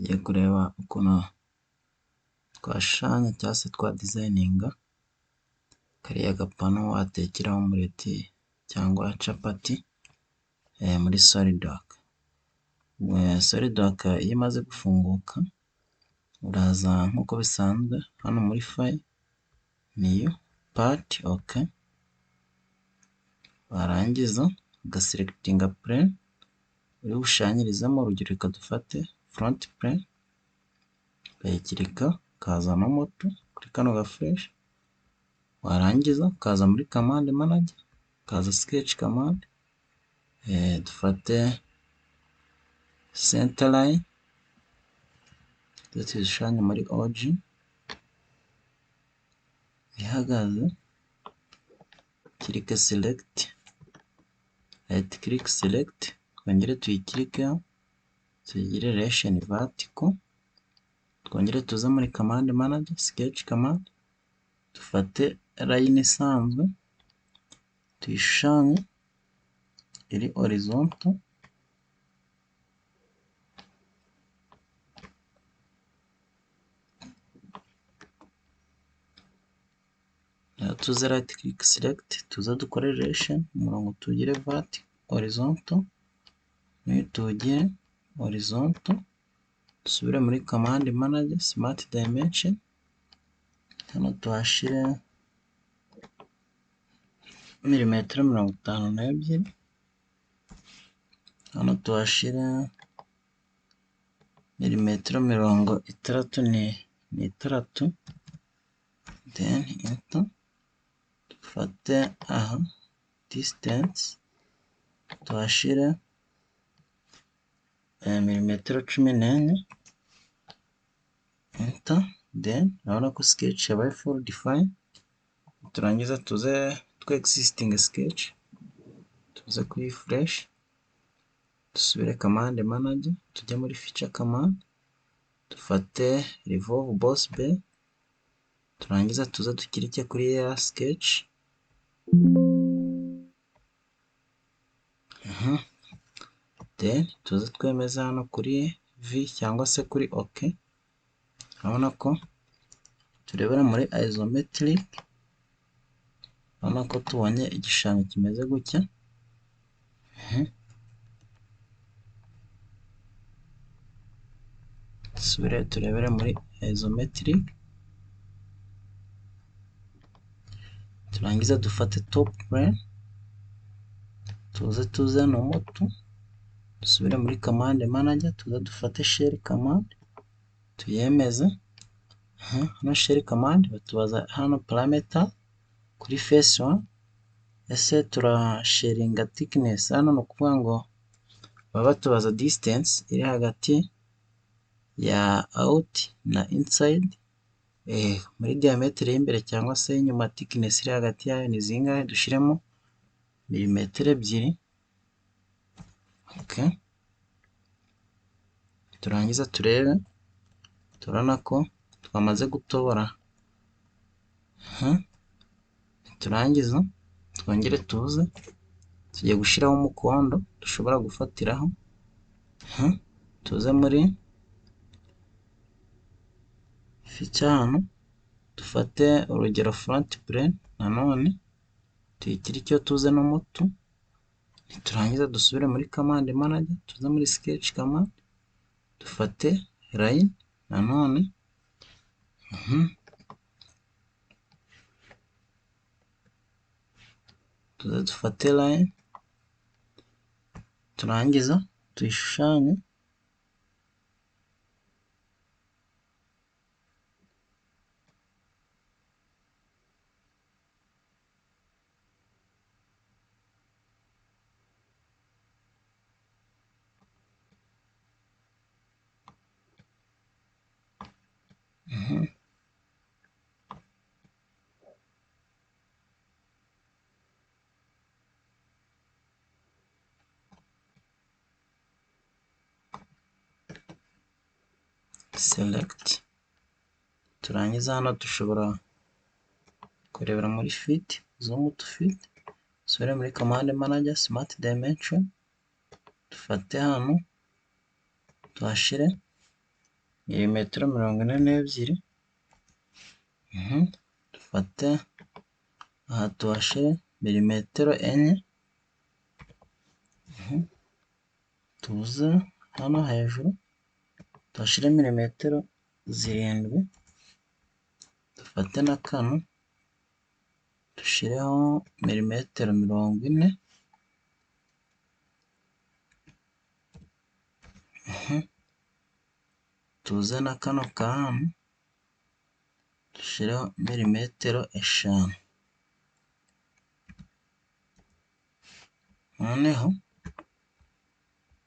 tugiye kureba ukuntu twashushanya cyangwa se twadizayininga kariya gapano watekeraho umureti cyangwa capati muri Solidwork. Solidwork iyo imaze gufunguka uraza nk'uko bisanzwe hano muri file new part, okay, warangiza ugaselectinga plane uri bushushanyirizamo. Urugero reka dufate front plane, ukayikirika ukazana moto kuri kano gafresh, warangiza ukaza muri command manager ukaza sketch command, dufate center line dushushanye muri OG ihagaze, kirike select, right click select, twongere tuyikirike tuyigire relation vertical, twongere tuze muri command manager sketch command, dufate line isanzwe tuyishushanye iri horizontal, tuze right click select, tuze dukore relation umurongo tugire vertical horizontal, niyo tugire horizontal, dusubire muri command manager smart dimension, hano tuhashire milimetero 52, hano tuhashire milimetero 66, then enter, dufate aha distance tuhashire milimetero 14, enter, then urabona ko sketch yabaye full define. Turangiza tuze existing sketch tuze kuri fresh, dusubire command manager tujya muri feature command, dufate revolve boss bay, turangiza tuze dukirike kuri ya sketch, then tuze twemeza hano kuri V cyangwa se kuri OK. Urabona ko turebera muri isometric, urabona ko tubonye igishushanyo kimeze gutya. Dusubire turebere muri isometric, turangiza dufate top plane, tuze no moto, dusubire muri command manager tuze dufate shell command tuyemeze. Hano shell command batubaza hano parameter kuri face 1, ese turasharinga thickness, hano no kuvuga ngo baba batubaza distance iri hagati ya out na inside, muri diameter y'imbere cyangwa se inyuma thickness iri hagati yayo ni zingahe, dushiremo milimetero 2, okay. Turangiza turebe, turabona ko twamaze gutobora. Turangiza twongere tuze tugiye gushiraho umukondo dushobora gufatiraho, tuze muri feature hano dufate urugero front plane, nanone tuyikirike tuze no moto, turangiza dusubire muri command manager tuze muri sketch command, dufate line nanone, tuze dufate line, turangiza tuyishushanye, select, turangiza hano dushobora kurebera muri fit, zoom to fit, dusubire muri command manager smart dimension, dufate hano tuhashire milimetero 42. Dufate aha tuhashyire milimetero 4. Tuze hano hejuru tuhashyire milimetero 7. Dufate na kano dushireho milimetero 40. Tuze na kano ka hano dushireho milimetero 5. Noneho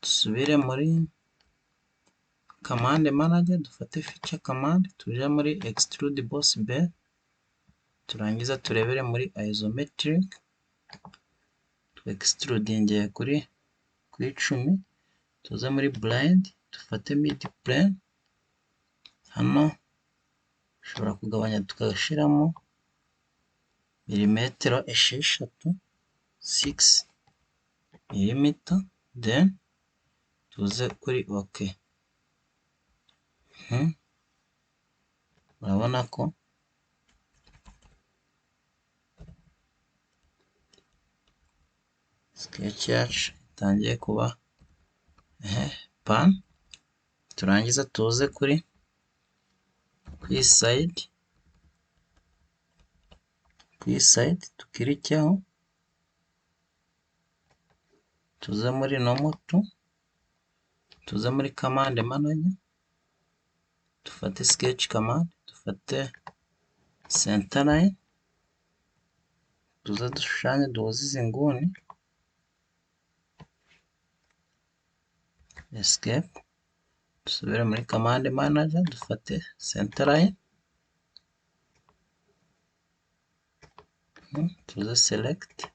dusubire muri command manager, dufate feature command, tuje muri extrude boss bevel, turangiza turebere muri isometric, tu extrudinge kuri 10. Tuze muri blind, dufate mid plane, hano ushobora kugabanya tugashyiramo milimetero 6, 6 mm, then tuze kuri OK. Urabona ko sketch yacu itangiye kuba pan. Turangiza tuze kuri side, tukirikeho, tuze muri normal to, tuze muri command manager, dufate sketch command, dufate center line, tuze dushushanye duhuze izi nguni, escape, dusubire muri command manager, dufate center line, tuze select,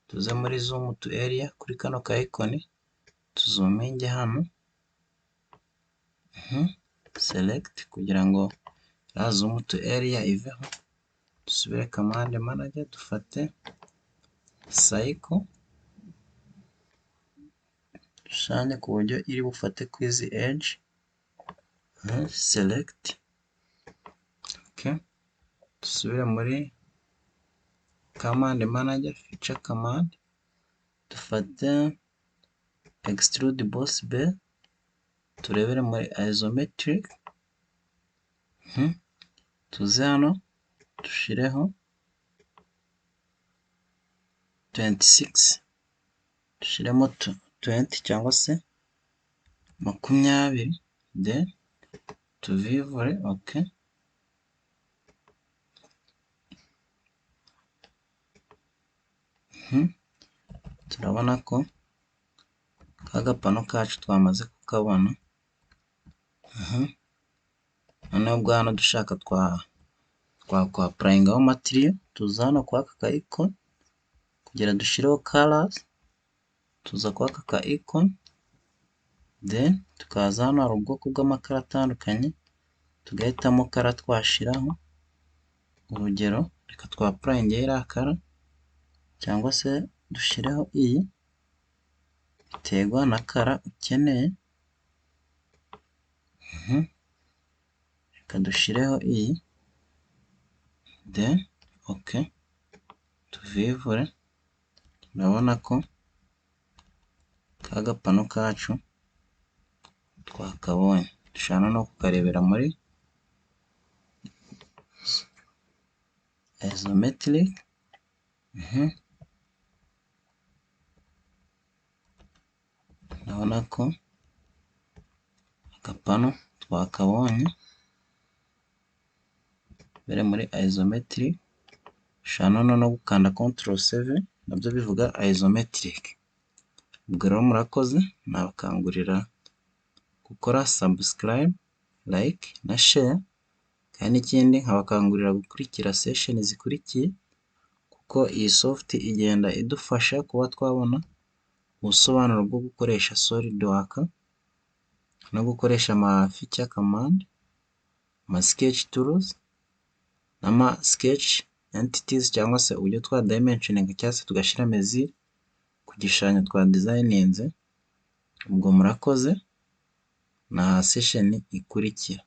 tuze muri zoom to area kuri kano ka icon, tuzuminge hano, select kugira ngo la zoom to area iveho. Dusubire command manager, dufate cycle, dushanye ku buryo iri bufate ku izi edge, select. Okay, dusubire muri command manager, feature command, dufate extrude boss bevel, turebere muri isometric, tuze hano dushireho 26, dushiremo 20 cyangwa se 20, then tuvivure. Okay, turabona ko kagapano kacu twamaze kukabona. Noneho ubwo hano dushaka applyingaho material, tuza hano kwa aka icon kugira dushireho colors, tuza kwa aka icon, then tukaza hano hari ubwoko bw'amakara atandukanye, tugahitamo kara twashiraho. Urugero reka applyinge iriya kara cyangwa se dushireho iyi, biterwa na kara ukeneye. Reka dushireho iyi, then okay, tuvivure. Urabona ko kagapano kacu twakabonye. Dushana no kukarebera muri isometric. Urabona ko agapano twakabonye. Bere muri isometric, dushana no gukanda Ctrl+7, nabyo bivuga isometric. Ubwo rero murakoze, nabakangurira gukora subscribe, like na share, kandi ikindi nkabakangurira gukurikira session zikurikiye, kuko iyi soft igenda idufasha kuba twabona ubusobanuro bwo gukoresha Solidwork no gukoresha ama feature command, ama sketch tools, n'ama sketch entities cyangwa se uburyo twa dimensioning cyangwa se tugashyira mesure ku gishushanyo twa designinze. Ubwo murakoze, na session ikurikira.